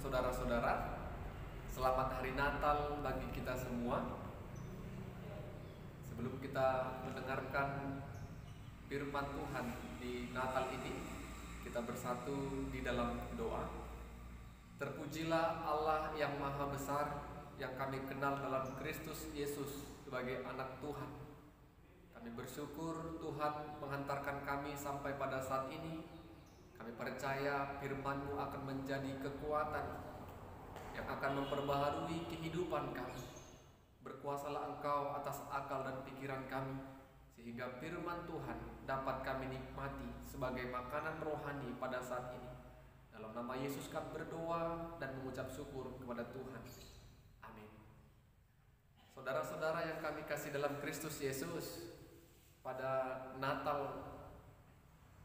saudara-saudara, selamat hari Natal bagi kita semua. Sebelum kita mendengarkan firman Tuhan di Natal ini, kita bersatu di dalam doa. Terpujilah Allah yang Maha Besar, yang kami kenal dalam Kristus Yesus sebagai anak Tuhan. Kami bersyukur Tuhan menghantarkan kami sampai pada saat ini. Kami percaya firman-Mu akan menjadi kekuatan yang akan memperbaharui kehidupan kami. Berkuasalah Engkau atas akal dan pikiran kami, sehingga firman Tuhan dapat kami nikmati sebagai makanan rohani pada saat ini. Dalam nama Yesus kami berdoa dan mengucap syukur kepada Tuhan. Amin. Saudara-saudara yang kami kasih dalam Kristus Yesus, pada Natal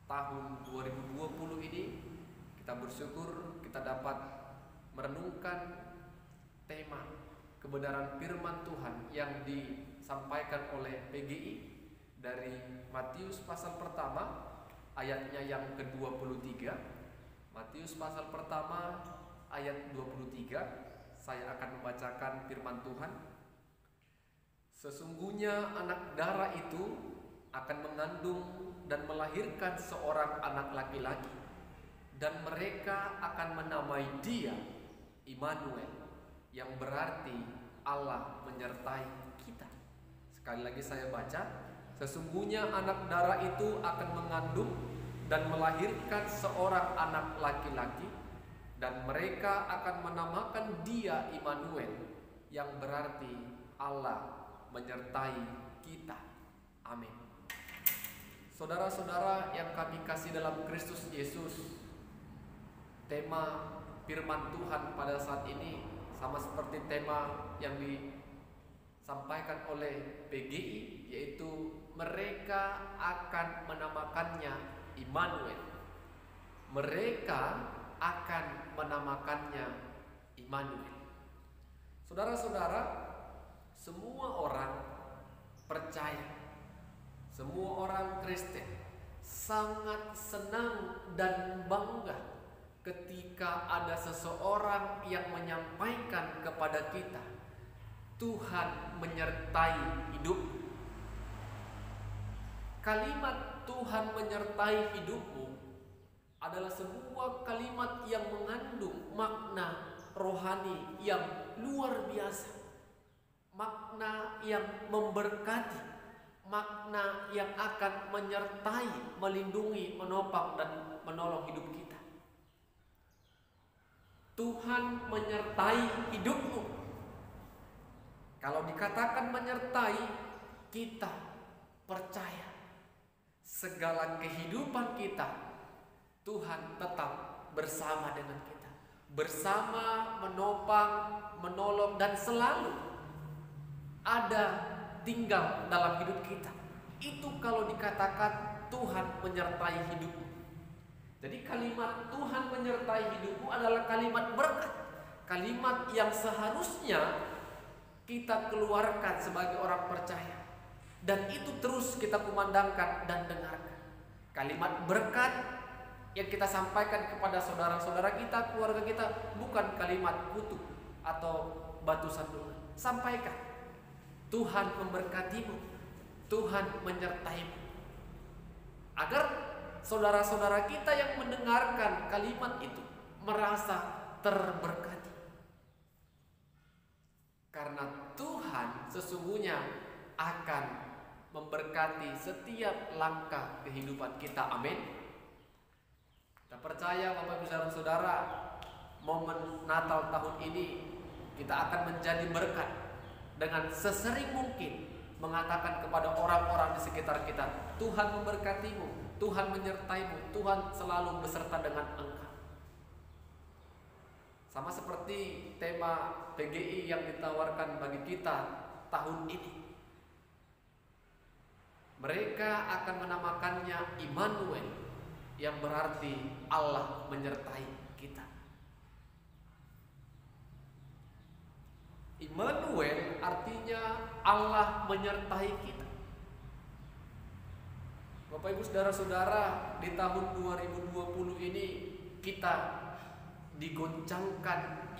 tahun 2020 ini kita bersyukur kita dapat merenungkan tema kebenaran firman Tuhan yang disampaikan oleh PGI dari Matius pasal pertama ayatnya yang ke-23. Matius pasal pertama ayat 23. Saya akan membacakan firman Tuhan. Sesungguhnya anak darah itu akan mengandung dan melahirkan seorang anak laki-laki, dan mereka akan menamai dia Immanuel, yang berarti Allah menyertai kita. Sekali lagi saya baca, sesungguhnya anak darah itu akan mengandung dan melahirkan seorang anak laki-laki, dan mereka akan menamakan dia Immanuel, yang berarti Allah menyertai kita. Amin. Saudara-saudara yang kami kasih dalam Kristus Yesus, tema firman Tuhan pada saat ini sama seperti tema yang disampaikan oleh PGI, yaitu mereka akan menamakannya Immanuel. Mereka akan menamakannya Immanuel. Saudara-saudara, semua orang percaya, semua orang Kristen sangat senang dan bangga ketika ada seseorang yang menyampaikan kepada kita, Tuhan menyertai hidupmu. Kalimat Tuhan menyertai hidupmu adalah sebuah kalimat yang mengandung makna rohani yang luar biasa, makna yang memberkati, makna yang akan menyertai, melindungi, menopang dan menolong hidup kita. Tuhan menyertai hidupmu. Kalau dikatakan menyertai, kita percaya segala kehidupan kita Tuhan tetap bersama dengan kita, bersama, menopang, menolong, dan selalu ada tinggal dalam hidup kita. Itu kalau dikatakan Tuhan menyertai hidupmu. Jadi kalimat Tuhan menyertai hidupmu adalah kalimat berkat, kalimat yang seharusnya kita keluarkan sebagai orang percaya, dan itu terus kita kumandangkan dan dengarkan. Kalimat berkat yang kita sampaikan kepada saudara-saudara kita, keluarga kita, bukan kalimat kutuk atau batu sandungan. Sampaikan, Tuhan memberkatimu, Tuhan menyertaimu, agar saudara-saudara kita yang mendengarkan kalimat itu merasa terberkati. Karena Tuhan sesungguhnya akan memberkati setiap langkah kehidupan kita. Amin. Kita percaya Bapak Ibu Saudara, momen Natal tahun ini kita akan menjadi berkat dengan sesering mungkin mengatakan kepada orang-orang di sekitar kita, Tuhan memberkatimu, Tuhan menyertaimu, Tuhan selalu beserta dengan engkau. Sama seperti tema PGI yang ditawarkan bagi kita tahun ini. Mereka akan menamakannya Immanuel, yang berarti Allah menyertai kita. Immanuel artinya Allah menyertai kita. Bapak Ibu Saudara-saudara, di tahun 2020 ini kita digoncangkan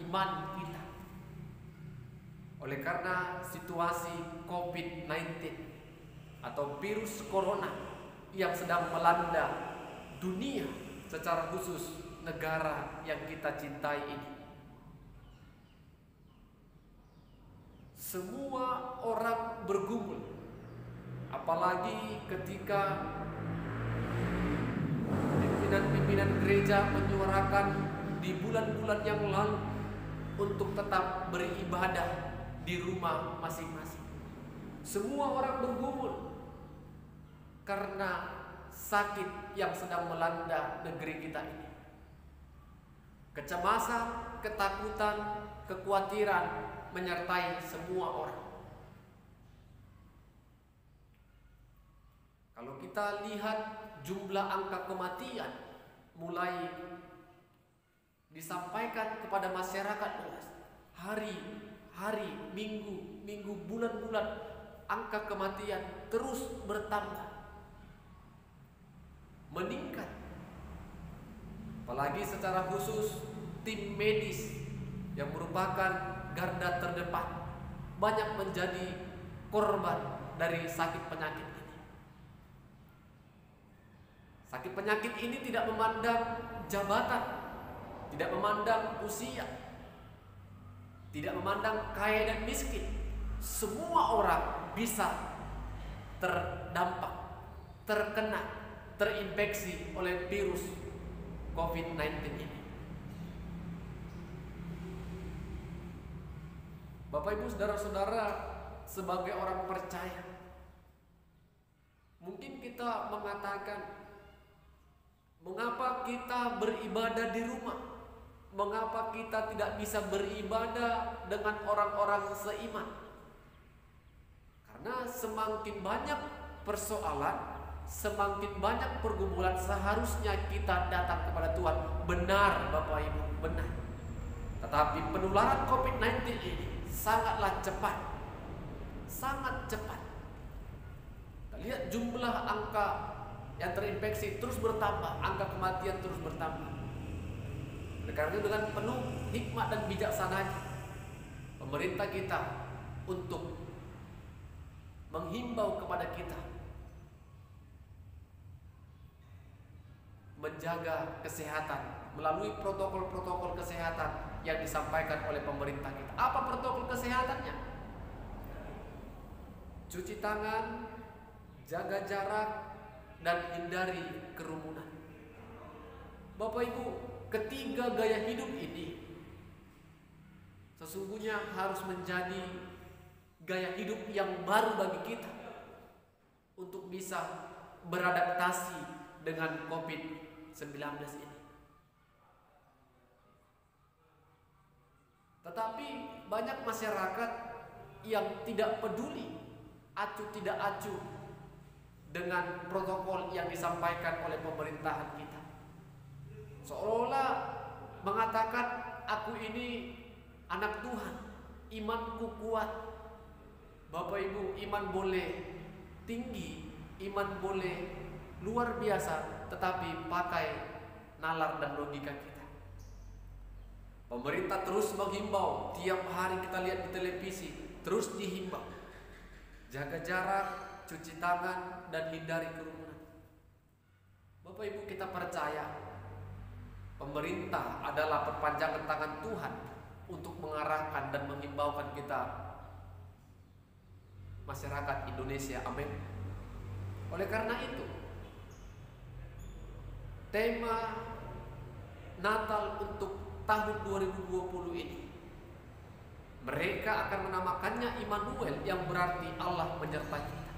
iman kita oleh karena situasi COVID-19 atau virus corona yang sedang melanda dunia, secara khusus negara yang kita cintai ini. Semua orang bergumul, apalagi ketika pimpinan-pimpinan gereja menyuarakan di bulan-bulan yang lalu untuk tetap beribadah di rumah masing-masing. Semua orang bergumul karena sakit yang sedang melanda negeri kita ini. Kecemasan, ketakutan, kekhawatiran menyertai semua orang. Kalau kita lihat jumlah angka kematian mulai disampaikan kepada masyarakat luas, hari, minggu, bulan-bulan, angka kematian terus bertambah, meningkat. Apalagi secara khusus tim medis yang merupakan garda terdepan banyak menjadi korban dari sakit penyakit ini. Sakit penyakit ini tidak memandang jabatan, tidak memandang usia, tidak memandang kaya dan miskin. Semua orang bisa terdampak, terkena, terinfeksi oleh virus COVID-19 ini. Bapak Ibu saudara-saudara, sebagai orang percaya, mungkin kita mengatakan, mengapa kita beribadah di rumah? Mengapa kita tidak bisa beribadah dengan orang-orang seiman? Karena semakin banyak persoalan, semakin banyak pergumulan, seharusnya kita datang kepada Tuhan. Benar Bapak Ibu, benar. Tetapi penularan COVID-19 ini sangatlah cepat, sangat cepat. Kita lihat jumlah angka yang terinfeksi terus bertambah, angka kematian terus bertambah. Karena itu dengan penuh hikmat dan bijaksananya, pemerintah kita untuk menghimbau kepada kita menjaga kesehatan melalui protokol-protokol kesehatan yang disampaikan oleh pemerintah kita. Apa protokol kesehatannya? Cuci tangan, jaga jarak, dan hindari kerumunan. Bapak Ibu, ketiga gaya hidup ini sesungguhnya harus menjadi gaya hidup yang baru bagi kita untuk bisa beradaptasi dengan COVID-19 ini. Tetapi banyak masyarakat yang tidak peduli, acuh tidak acuh dengan protokol yang disampaikan oleh pemerintahan kita. Seolah-olah mengatakan, aku ini anak Tuhan, imanku kuat. Bapak Ibu, iman boleh tinggi, iman boleh luar biasa, tetapi pakai nalar dan logika kita. Pemerintah terus menghimbau, tiap hari kita lihat di televisi, terus dihimbau, jaga jarak, cuci tangan, dan hindari kerumunan. Bapak Ibu, kita percaya pemerintah adalah perpanjangan tangan Tuhan untuk mengarahkan dan menghimbaukan kita, masyarakat Indonesia. Amin. Oleh karena itu, tema Natal untuk tahun 2020 ini, mereka akan menamakannya Immanuel, yang berarti Allah menyertai kita.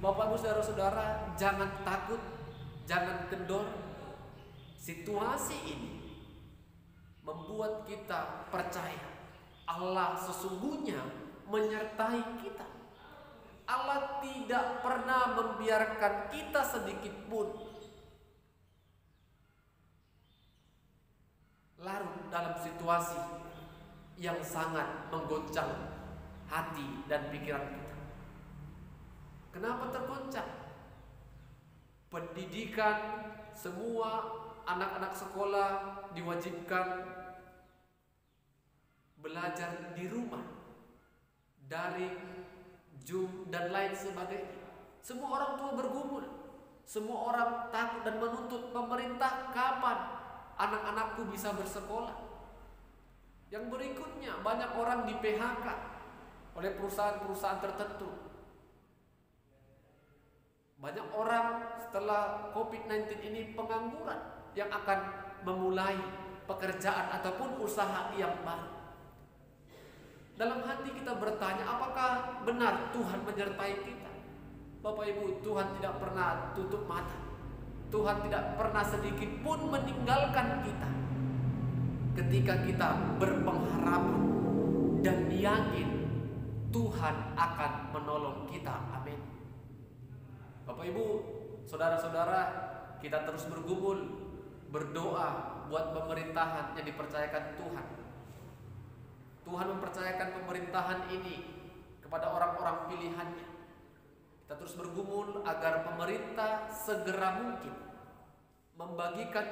Bapak Ibu saudara-saudara, jangan takut, jangan kendor. Situasi ini membuat kita percaya Allah sesungguhnya menyertai kita. Allah tidak pernah membiarkan kita sedikit pun larut dalam situasi yang sangat menggoncang hati dan pikiran kita. Kenapa tergoncang? Pendidikan semua anak-anak sekolah diwajibkan belajar di rumah, daring, Zoom, dan lain sebagainya. Semua orang tua bergumul, semua orang takut dan menuntut pemerintah, kapan anak-anakku bisa bersekolah. Yang berikutnya, banyak orang di PHK oleh perusahaan-perusahaan tertentu. Banyak orang setelah COVID-19 ini pengangguran yang akan memulai pekerjaan ataupun usaha yang baru. Dalam hati kita bertanya, apakah benar Tuhan menyertai kita? Bapak Ibu, Tuhan tidak pernah tutup mata. Tuhan tidak pernah sedikit pun meninggalkan kita. Ketika kita berpengharapan dan yakin Tuhan akan menolong kita. Amin. Bapak Ibu, saudara-saudara, kita terus bergumul, berdoa buat pemerintahan yang dipercayakan Tuhan. Tuhan mempercayakan pemerintahan ini kepada orang-orang pilihannya. Kita terus bergumul agar pemerintah segera mungkin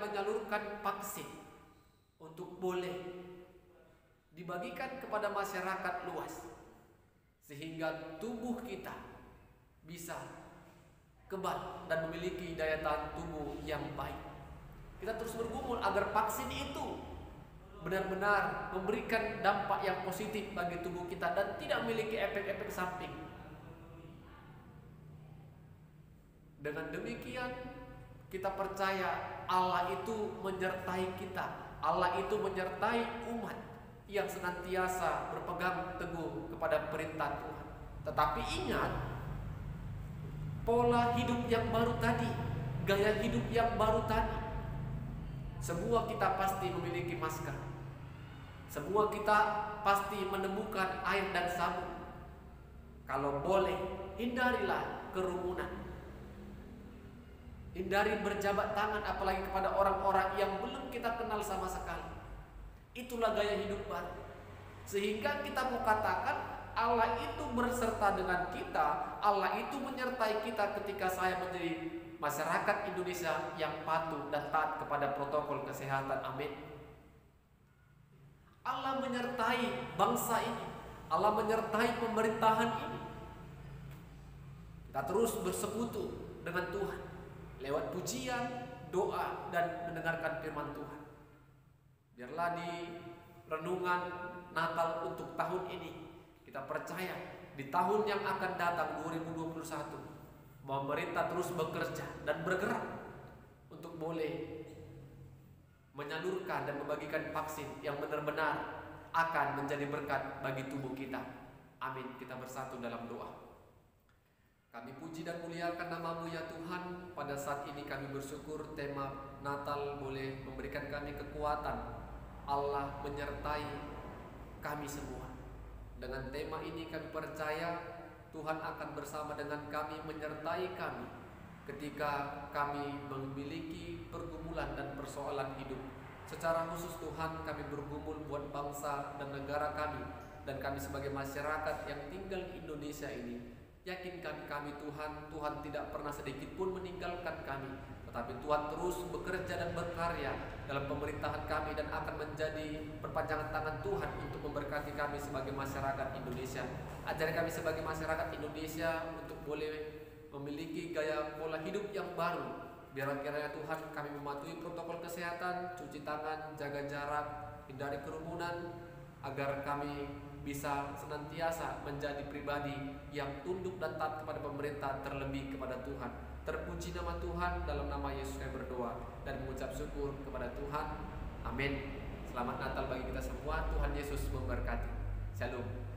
menyalurkan vaksin untuk boleh dibagikan kepada masyarakat luas, sehingga tubuh kita bisa kebal dan memiliki daya tahan tubuh yang baik. Kita terus bergumul agar vaksin itu benar-benar memberikan dampak yang positif bagi tubuh kita dan tidak memiliki efek-efek samping. Dengan demikian, kita percaya Allah itu menyertai kita. Allah itu menyertai umat yang senantiasa berpegang teguh kepada perintah Tuhan. Tetapi ingat, pola hidup yang baru tadi, gaya hidup yang baru tadi, semua kita pasti memiliki masker. Semua kita pasti menemukan air dan sabun. Kalau boleh, hindarilah kerumunan. Hindari berjabat tangan, apalagi kepada orang-orang yang belum kita kenal sama sekali. Itulah gaya hidup baru. Sehingga kita mau katakan Allah itu berserta dengan kita, Allah itu menyertai kita ketika saya menjadi masyarakat Indonesia yang patuh dan taat kepada protokol kesehatan. Amin. Allah menyertai bangsa ini, Allah menyertai pemerintahan ini. Kita terus bersekutu dengan Tuhan lewat pujian, doa, dan mendengarkan firman Tuhan. Biarlah di renungan Natal untuk tahun ini kita percaya di tahun yang akan datang 2021 pemerintah terus bekerja dan bergerak untuk boleh menyalurkan dan membagikan vaksin yang benar-benar akan menjadi berkat bagi tubuh kita. Amin. Kita bersatu dalam doa. Kami puji dan muliakan nama-Mu ya Tuhan. Pada saat ini kami bersyukur tema Natal boleh memberikan kami kekuatan. Allah menyertai kami semua. Dengan tema ini kami percaya Tuhan akan bersama dengan kami, menyertai kami ketika kami memiliki pergumulan dan persoalan hidup. Secara khusus Tuhan, kami bergumul buat bangsa dan negara kami, dan kami sebagai masyarakat yang tinggal di Indonesia ini. Yakinkan kami Tuhan, Tuhan tidak pernah sedikit pun meninggalkan kami, tetapi Tuhan terus bekerja dan berkarya dalam pemerintahan kami dan akan menjadi perpanjangan tangan Tuhan untuk memberkati kami sebagai masyarakat Indonesia. Ajari kami sebagai masyarakat Indonesia untuk boleh memiliki gaya pola hidup yang baru. Biar kiranya Tuhan kami mematuhi protokol kesehatan, cuci tangan, jaga jarak, hindari kerumunan, agar kami bisa senantiasa menjadi pribadi yang tunduk dan taat kepada pemerintah, terlebih kepada Tuhan. Terpuji nama Tuhan. Dalam nama Yesus kami berdoa dan mengucap syukur kepada Tuhan. Amin. Selamat Natal bagi kita semua. Tuhan Yesus memberkati. Shalom.